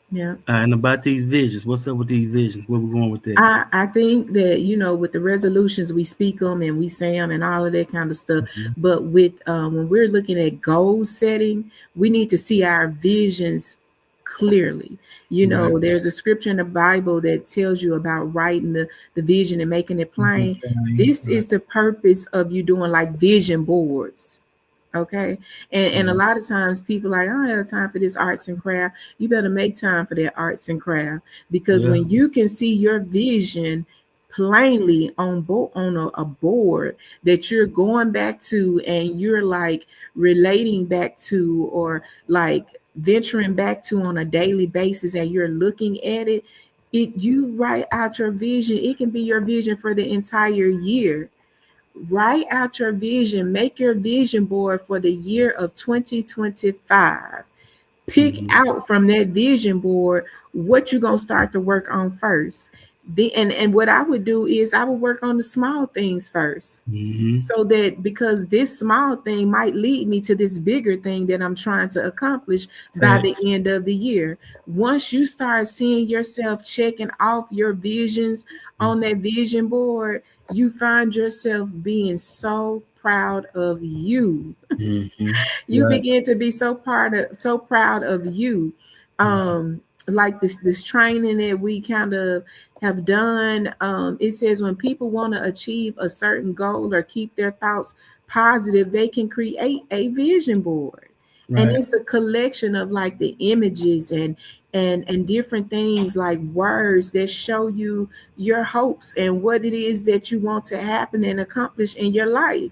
Speaker 2: Yeah.
Speaker 1: And about these visions, what's up with these visions? Where we going with that?
Speaker 2: I think that, with the resolutions, we speak them and we say them and all of that kind of stuff. But with when we're looking at goal setting, we need to see our visions clearly.
Speaker 1: Right.
Speaker 2: There's a scripture in the Bible that tells you about writing the vision and making it plain. This
Speaker 1: Right.
Speaker 2: is the purpose of you doing like vision boards. Okay. And a lot of times people are like, I don't have time for this arts and craft. You better make time for that arts and craft, because
Speaker 1: Yeah.
Speaker 2: when you can see your vision plainly on a board that you're going back to, and you're like relating back to, or like venturing back to on a daily basis, and you're looking at it, you write out your vision. It can be your vision for the entire year. Write out your vision, make your vision board for the year of 2025. Pick out from that vision board what you're going to start to work on first. And what I would do is I would work on the small things first. So that, because this small thing might lead me to this bigger thing that I'm trying to accomplish by the
Speaker 1: Facts.
Speaker 2: end of the year. Once you start seeing yourself checking off your visions on that vision board, you find yourself being so proud of you. You
Speaker 1: Right.
Speaker 2: begin to be so proud of you. Like this training that we kind of have done, it says when people want to achieve a certain goal or keep their thoughts positive, they can create a vision board. And
Speaker 1: Right.
Speaker 2: it's a collection of like the images and different things, like words that show you your hopes and what it is that you want to happen and accomplish in your life.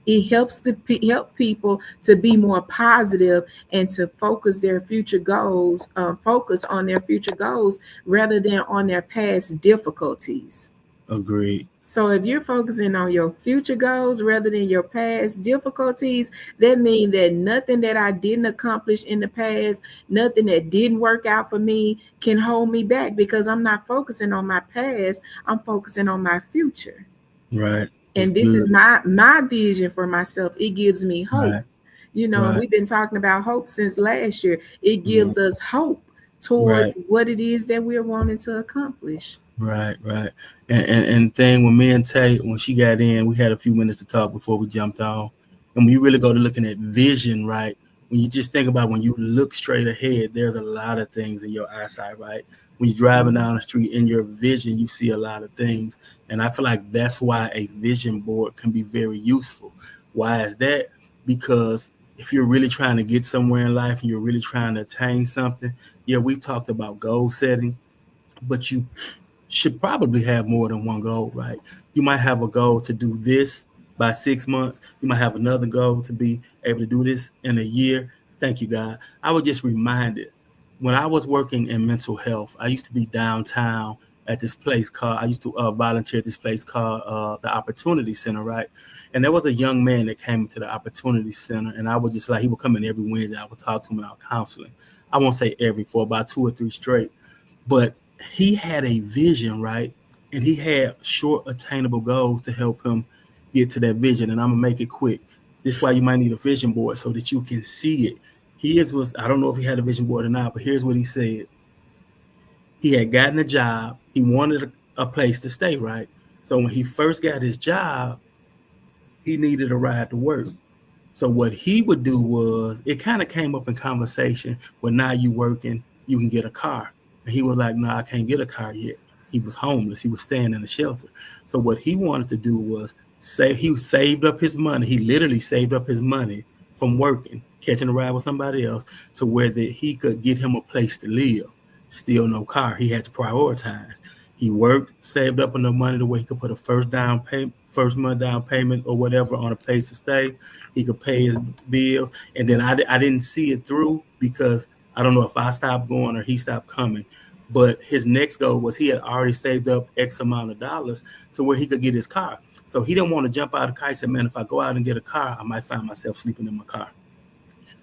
Speaker 2: It helps to help people to be more positive and to focus on their future goals rather than on their past difficulties.
Speaker 1: Agreed.
Speaker 2: So if you're focusing on your future goals rather than your past difficulties, that means that nothing that I didn't accomplish in the past, nothing that didn't work out for me can hold me back, because I'm not focusing on my past, I'm focusing on my future.
Speaker 1: Right. It's
Speaker 2: And this
Speaker 1: good.
Speaker 2: is my vision for myself. It gives me hope.
Speaker 1: Right.
Speaker 2: And
Speaker 1: Right.
Speaker 2: we've been talking about hope since last year. It gives us hope towards
Speaker 1: Right.
Speaker 2: what it is that we're wanting to accomplish.
Speaker 1: Right. Right. And thing when me and Tay, when she got in, we had a few minutes to talk before we jumped on. And when you really go to looking at vision, right? When you just think about when you look straight ahead, there's a lot of things in your eyesight, right? When you're driving down the street in your vision, you see a lot of things. And I feel like that's why a vision board can be very useful. Why is that? Because if you're really trying to get somewhere in life and you're really trying to attain something, yeah, we've talked about goal setting, but you should probably have more than one goal, right? You might have a goal to do this by 6 months. You might have another goal to be able to do this in a year. Thank you, God. I was just reminded when I was working in mental health, I used to be downtown at this place called, I used to volunteer at this place called the Opportunity Center, right? And there was a young man that came to the Opportunity Center, and I would just like, he would come in every Wednesday. I would talk to him about counseling. I won't say every, for about 2 or 3 straight, but he had a vision, right? And he had short, attainable goals to help him get to that vision. And I'm gonna make it quick. This is why you might need a vision board so that you can see it. I don't know if he had a vision board or not, but here's what he said. He had gotten a job. He wanted a place to stay, right? So when he first got his job, he needed a ride to work. So what he would do was, it kind of came up in conversation, well, now you working, you can get a car. And he was like, no, I can't get a car yet. He was homeless. He was staying in a shelter. So what he wanted to do was he saved up his money. He literally saved up his money from working, catching a ride with somebody else, to where that he could get him a place to live. Still no car. He had to prioritize. He worked, saved up enough money to where he could put a first month down payment or whatever on a place to stay. He could pay his bills. And then I didn't see it through, because I don't know if I stopped going or he stopped coming. But his next goal was, he had already saved up X amount of dollars to where he could get his car. So he didn't want to jump out of the car. He said, man, if I go out and get a car, I might find myself sleeping in my car.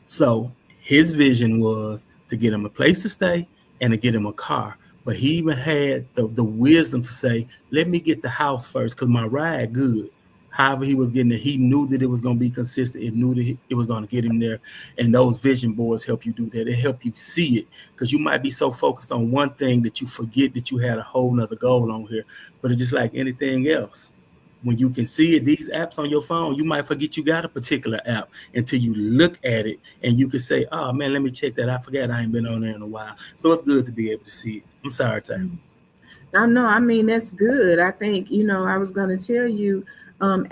Speaker 1: So his vision was to get him a place to stay and to get him a car. But he even had the wisdom to say, let me get the house first, because my ride good. However he was getting it, he knew that it was going to be consistent. He knew that it was going to get him there. And those vision boards help you do that. They help you see it, because you might be so focused on one thing that you forget that you had a whole nother goal on here. But it's just like anything else. When you can see it, these apps on your phone, you might forget you got a particular app until you look at it and you can say, oh man, let me check that. I forgot I ain't been on there in a while. So it's good to be able to see it. I'm sorry, Tay.
Speaker 2: No, I mean, that's good. I think, I was going to tell you,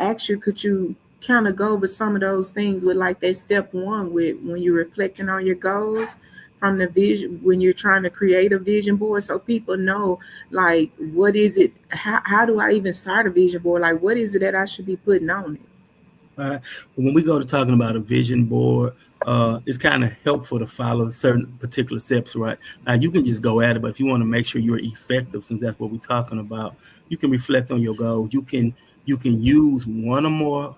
Speaker 2: ask you, could you kind of go over some of those things with like that step one with when you're reflecting on your goals from the vision, when you're trying to create a vision board, so people know, like, what is it? How do I even start a vision board? Like, what is it that I should be putting on it?
Speaker 1: All right. When we go to talking about a vision board, it's kind of helpful to follow certain particular steps, right? Now, you can just go at it, but if you want to make sure you're effective, since that's what we're talking about, you can reflect on your goals. You can use one or more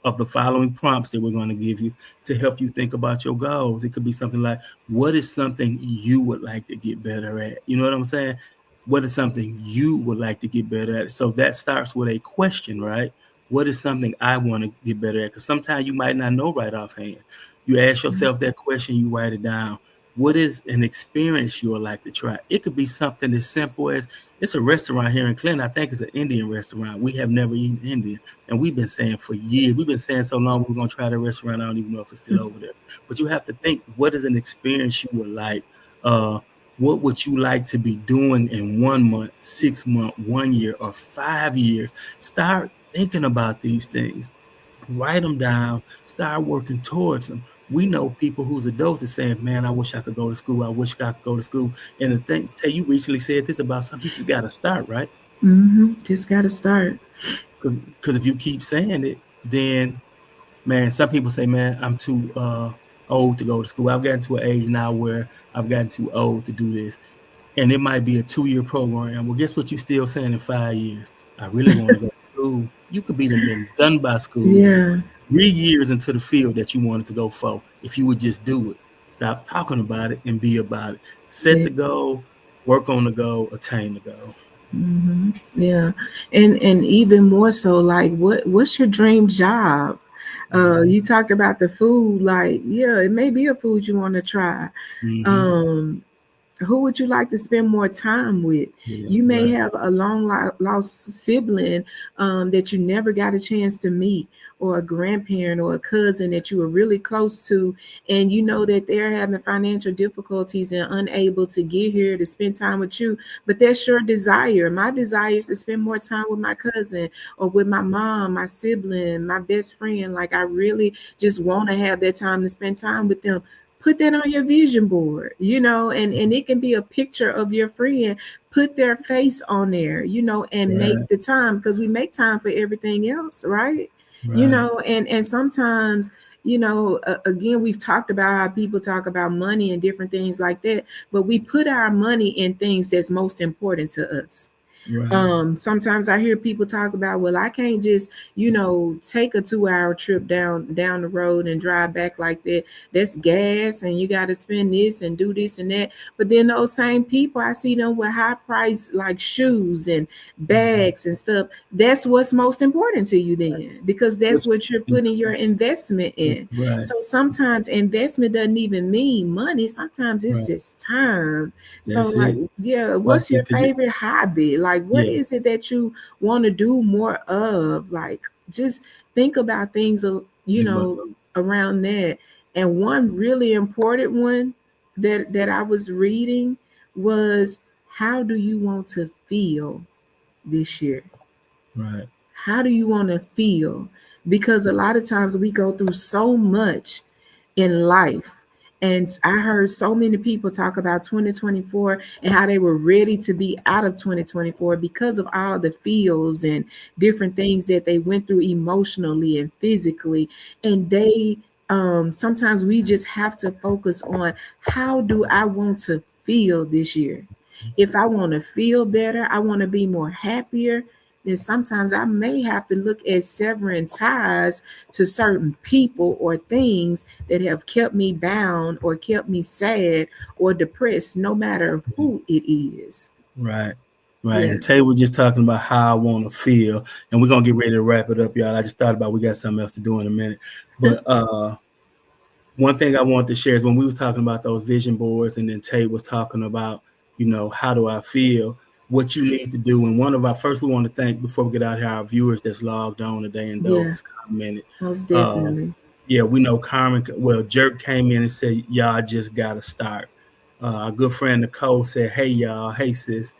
Speaker 1: of the following prompts that we're going to give you to help you think about your goals. It could be something like, what is something you would like to get better at? You know what I'm saying? What is something you would like to get better at? So that starts with a question, right? What is something I want to get better at? Because sometimes you might not know right offhand. You ask yourself that question, you write it down. What is an experience you would like to try? It could be something as simple as, it's a restaurant here in Clinton. I think it's an Indian restaurant. We have never eaten Indian. And we've been saying for years, we've been saying so long, we're going to try the restaurant. I don't even know if it's still over there. But you have to think, what is an experience you would like? What would you like to be doing in 1 month, 6 months, 1 year, or 5 years? Start thinking about these things. Write them down. Start working towards them. We know people who's adults are saying, man, I wish I could go to school. I wish I could go to school. And the thing, Tay, you recently said this about something. You just got to start, right?
Speaker 2: Just got to start.
Speaker 1: Because if you keep saying it, then, man, some people say, man, I'm too old to go to school. I've gotten to an age now where I've gotten too old to do this. And it might be a 2-year program. Well, guess what you're still saying in 5 years? I really want to go to school. You could be done by school.
Speaker 2: Yeah.
Speaker 1: 3 years into the field that you wanted to go for, if you would just do it. Stop talking about it and be about it. Set the goal, work on the goal, attain the goal.
Speaker 2: Yeah. And even more so, like, what's your dream job? You talked about the food, like, yeah, it may be a food you want to try. Who would you like to spend more time with? You may have a long lost sibling that you never got a chance to meet, or a grandparent or a cousin that you were really close to, and you know that they're having financial difficulties and unable to get here to spend time with you, but that's your desire. My desire is to spend more time with my cousin or with my mom, my sibling, my best friend. Like, I really just want to have that time to spend time with them. Put that on your vision board, and it can be a picture of your friend. Put their face on there, and make the time, because we make time for everything else, right? And sometimes again, we've talked about how people talk about money and different things like that, but we put our money in things that's most important to us.
Speaker 1: Right.
Speaker 2: Sometimes I hear people talk about, well, I can't just, take a 2-hour trip down the road and drive back like that. That's gas, and you got to spend this and do this and that. But then those same people, I see them with high price like shoes and bags and stuff. That's what's most important to you then, because that's
Speaker 1: Which,
Speaker 2: what you're putting your investment in.
Speaker 1: right.
Speaker 2: So sometimes investment doesn't even mean money. Sometimes it's
Speaker 1: Right.
Speaker 2: just time. So
Speaker 1: That's
Speaker 2: like,
Speaker 1: it.
Speaker 2: yeah,
Speaker 1: Well,
Speaker 2: what's
Speaker 1: see,
Speaker 2: your favorite hobby? Like, what
Speaker 1: yeah.
Speaker 2: is it that you want to do more of? Like, just think about things,
Speaker 1: Big bucks.
Speaker 2: around that. And one really important one that I was reading was, how do you want to feel this year?
Speaker 1: Right.
Speaker 2: How do you want to feel? Because a lot of times we go through so much in life. And I heard so many people talk about 2024 and how they were ready to be out of 2024 because of all the feels and different things that they went through emotionally and physically. And sometimes we just have to focus on, how do I want to feel this year? If I want to feel better, I want to be more happier, then sometimes I may have to look at severing ties to certain people or things that have kept me bound or kept me sad or depressed, no matter who it is.
Speaker 1: Right. Right.
Speaker 2: Yeah.
Speaker 1: And Tay was just talking about how I want to feel. And we're gonna get ready to wrap it up, y'all. I just thought about we got something else to do in a minute. But one thing I wanted to share is when we was talking about those vision boards, and then Tay was talking about, how do I feel? What you need to do. And one of our first, we want to thank, before we get out here, our viewers that's logged on today and those
Speaker 2: Yeah,
Speaker 1: that's commented.
Speaker 2: most
Speaker 1: Uh,
Speaker 2: definitely.
Speaker 1: yeah, we know Carmen. Well, Jerk came in and said, "Y'all just gotta start." Our good friend Nicole said, "Hey y'all, hey sis."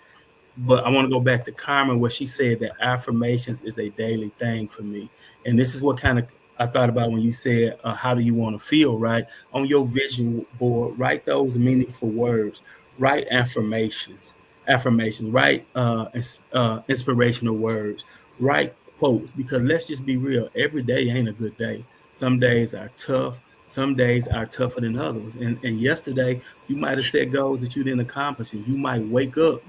Speaker 1: But I want to go back to Carmen, where she said that affirmations is a daily thing for me. And this is what kind of I thought about when you said, how do you want to feel, right? On your vision board, write those meaningful words, write affirmations, write inspirational words, write quotes, because let's just be real, every day ain't a good day. Some days are tough. Some days are tougher than others. And yesterday, you might have set goals that you didn't accomplish, and you might wake up,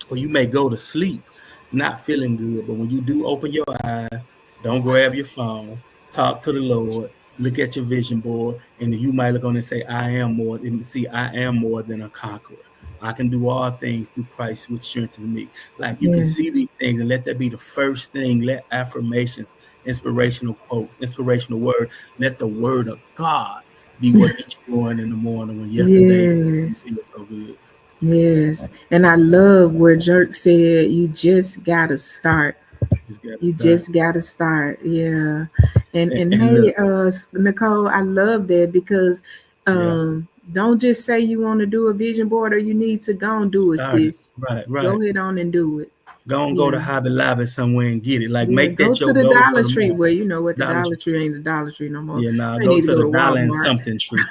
Speaker 1: or you may go to sleep not feeling good. But when you do open your eyes, don't grab your phone, talk to the Lord, look at your vision board, and you might look on and say, I am more. And see, I am more than a conqueror. I can do all things through Christ, which strengthens me. Like, you can
Speaker 2: Yeah.
Speaker 1: see these things and let that be the first thing. Let affirmations, inspirational quotes, inspirational words, let the word of God be what gets you going in the morning when yesterday you
Speaker 2: Yes.
Speaker 1: feel so good.
Speaker 2: Yes. And I love where Jerk said, you just gotta start.
Speaker 1: Just got to
Speaker 2: You
Speaker 1: start.
Speaker 2: just gotta start. Yeah. And
Speaker 1: And
Speaker 2: hey,
Speaker 1: look,
Speaker 2: Nicole, I love that, because
Speaker 1: yeah,
Speaker 2: don't just say you want to do a vision board or you need to go and do it,
Speaker 1: start it.
Speaker 2: sis.
Speaker 1: Right,
Speaker 2: Go
Speaker 1: right.
Speaker 2: ahead on and do it.
Speaker 1: Go and go to
Speaker 2: Yeah.
Speaker 1: Hobby Lobby somewhere and get it. Like,
Speaker 2: Yeah.
Speaker 1: make
Speaker 2: Go
Speaker 1: that
Speaker 2: to
Speaker 1: your
Speaker 2: the
Speaker 1: goal for
Speaker 2: Dollar
Speaker 1: the
Speaker 2: Tree.
Speaker 1: month.
Speaker 2: Well, you know what, the
Speaker 1: Dollar
Speaker 2: Dollar
Speaker 1: Tree.
Speaker 2: Tree ain't the Dollar Tree no more.
Speaker 1: Yeah, nah,
Speaker 2: You
Speaker 1: go
Speaker 2: need to
Speaker 1: to
Speaker 2: go
Speaker 1: the
Speaker 2: to
Speaker 1: dollar and
Speaker 2: Walmart
Speaker 1: something tree.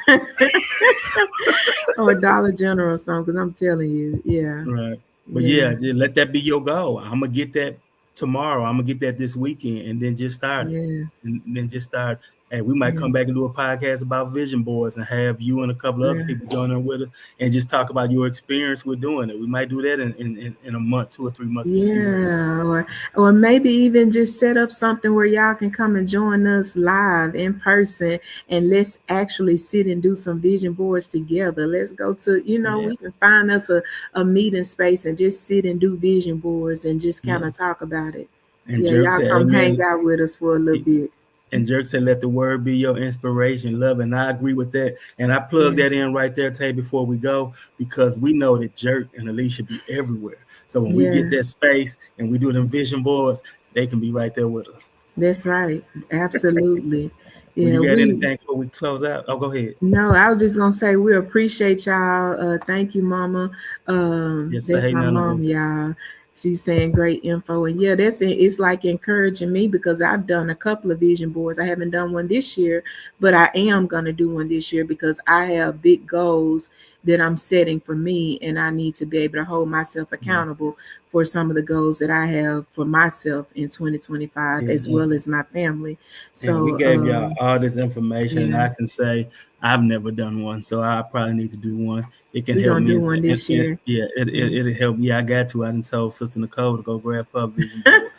Speaker 2: or Dollar General or something, because I'm telling you, yeah.
Speaker 1: Right. But
Speaker 2: Yeah.
Speaker 1: yeah, just let that be your goal. I'm gonna get that tomorrow. I'm gonna get that this weekend, and then just start it.
Speaker 2: Yeah.
Speaker 1: And then just start. Hey, we might
Speaker 2: Yeah.
Speaker 1: come back and do a podcast about vision boards and have you and a couple of other
Speaker 2: Yeah.
Speaker 1: people join in with us and just talk about your experience with doing it. We might do that in a month, 2 or 3 months, to see where.
Speaker 2: Yeah, or maybe even just set up something where y'all can come and join us live in person, and let's actually sit and do some vision boards together. Let's go to,
Speaker 1: Yeah,
Speaker 2: we can find us a meeting space and just sit and do vision boards and just kind
Speaker 1: yeah.
Speaker 2: of talk about it.
Speaker 1: And
Speaker 2: Yeah,
Speaker 1: Jerk
Speaker 2: y'all
Speaker 1: said,
Speaker 2: come hang
Speaker 1: Amen.
Speaker 2: out with us for a little bit.
Speaker 1: And Jerk said, let the word be your inspiration, love. And I agree with that. And I plug
Speaker 2: Yeah,
Speaker 1: that in right there, Tay, before we go, because we know that Jerk and Alicia be everywhere. So when we get
Speaker 2: yeah,
Speaker 1: that space and we do them vision boards, they can be right there with us.
Speaker 2: that's right. Absolutely.
Speaker 1: Well,
Speaker 2: Yeah,
Speaker 1: you got
Speaker 2: we
Speaker 1: anything before we close out? Oh, go ahead.
Speaker 2: no, I was just gonna say we appreciate y'all. Thank you, Mama.
Speaker 1: Yes, sir.
Speaker 2: That's
Speaker 1: Hey,
Speaker 2: my
Speaker 1: none of
Speaker 2: mom,
Speaker 1: us.
Speaker 2: y'all. She's saying great info, and yeah, it's like encouraging me, because I've done a couple of vision boards. I haven't done one this year, but I am gonna do one this year because I have big goals that I'm setting for me, and I need to be able to hold myself accountable for some of the goals that I have for myself in 2025, as
Speaker 1: Yeah.
Speaker 2: well as my family.
Speaker 1: And we
Speaker 2: So
Speaker 1: gave y'all all this information, and
Speaker 2: yeah,
Speaker 1: I can say I've never done one, so I probably need to do one. It can
Speaker 2: we're
Speaker 1: help
Speaker 2: gonna
Speaker 1: me,
Speaker 2: do one this year.
Speaker 1: yeah,
Speaker 2: Yeah.
Speaker 1: it'll help. Yeah, I got to. I done told Sister Nicole to go grab her vision board.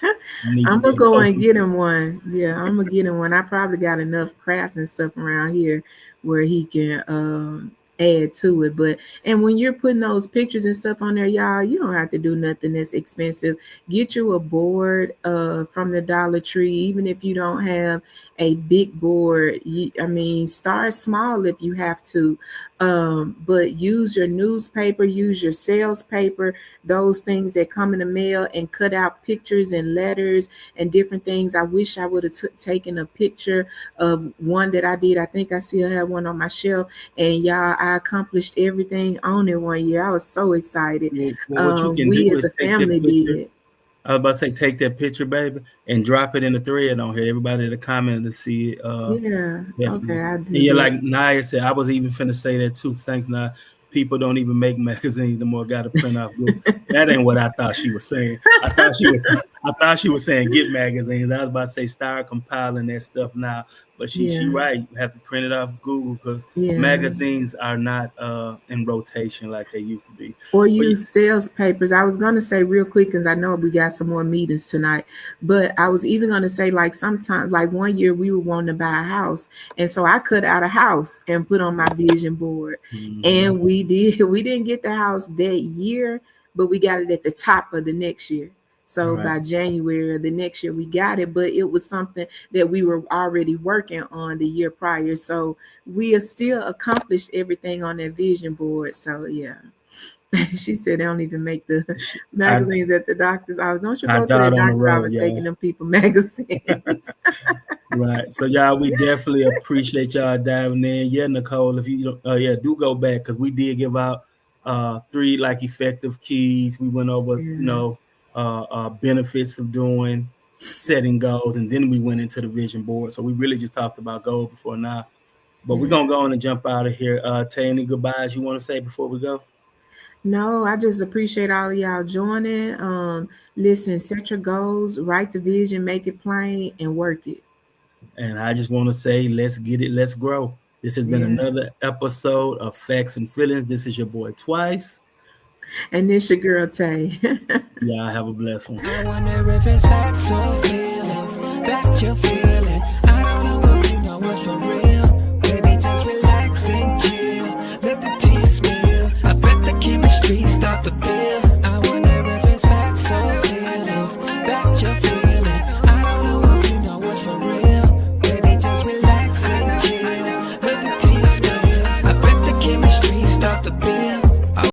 Speaker 1: I need to
Speaker 2: I'm gonna
Speaker 1: get
Speaker 2: go
Speaker 1: post
Speaker 2: and get him one. Yeah, I'm gonna get him one. I probably got enough craft and stuff around here where he can add to it. But and when you're putting those pictures and stuff on there, y'all, you don't have to do nothing that's expensive. Get you a board from the Dollar Tree, even if you don't have a big board. I mean, start small if you have to. But use your newspaper, use your sales paper, those things that come in the mail, and cut out pictures and letters and different things. I wish I would have taken a picture of one that I did. I think I still have one on my shelf. And y'all, I accomplished everything on it one year. I was so excited.
Speaker 1: Well, what you can
Speaker 2: We
Speaker 1: do
Speaker 2: as
Speaker 1: is
Speaker 2: a
Speaker 1: take that
Speaker 2: family
Speaker 1: picture.
Speaker 2: did.
Speaker 1: I was about to say, take that picture, baby, and drop it in the thread on here. Everybody to comment to see it.
Speaker 2: Yeah.
Speaker 1: Definitely.
Speaker 2: Okay, I
Speaker 1: And
Speaker 2: do
Speaker 1: yeah,
Speaker 2: that.
Speaker 1: like Naya said, I was even finna say that too. Thanks, Naya. People don't even make magazines no more. Got to print off Google. That ain't what I thought she was saying. I thought she was saying get magazines. I was about to say start compiling that stuff now. But she
Speaker 2: Yeah.
Speaker 1: right. You have to print it off Google because
Speaker 2: Yeah.
Speaker 1: magazines are not in rotation like they used to be.
Speaker 2: Or
Speaker 1: But
Speaker 2: use sales papers. I was going to say real quick because I know we got some more meetings tonight, but I was even going to say, like, sometimes, like one year we were wanting to buy a house, and so I cut out a house and put on my vision board, and we didn't get the house that year, but we got it at the top of the next year. So
Speaker 1: right.
Speaker 2: by January of the next year we got it, but it was something that we were already working on the year prior. So we have still accomplished everything on that vision board. So yeah. She said they don't even make the
Speaker 1: I,
Speaker 2: magazines at the doctor's office. Don't you
Speaker 1: I
Speaker 2: go to the
Speaker 1: died on the
Speaker 2: doctor's
Speaker 1: road,
Speaker 2: office
Speaker 1: y'all.
Speaker 2: taking them people magazines?
Speaker 1: Right. So y'all, we definitely appreciate y'all diving in. Yeah, Nicole, if you don't, do go back because we did give out 3 like effective keys. We went over, benefits of doing setting goals, and then we went into the vision board. So we really just talked about goals before now. But we're gonna go on and jump out of here. Tay, any goodbyes you want to say before we go?
Speaker 2: No, I just appreciate all of y'all joining. Listen, set your goals, write the vision, make it plain, and work it.
Speaker 1: And I just want to say, let's get it, let's grow. This has been
Speaker 2: Yeah.
Speaker 1: another episode of Facts and Feelings. This is your boy Twice.
Speaker 2: And this your girl Tay.
Speaker 1: Y'all have a blessed one.
Speaker 3: I wonder if it's facts or feelings that you feel.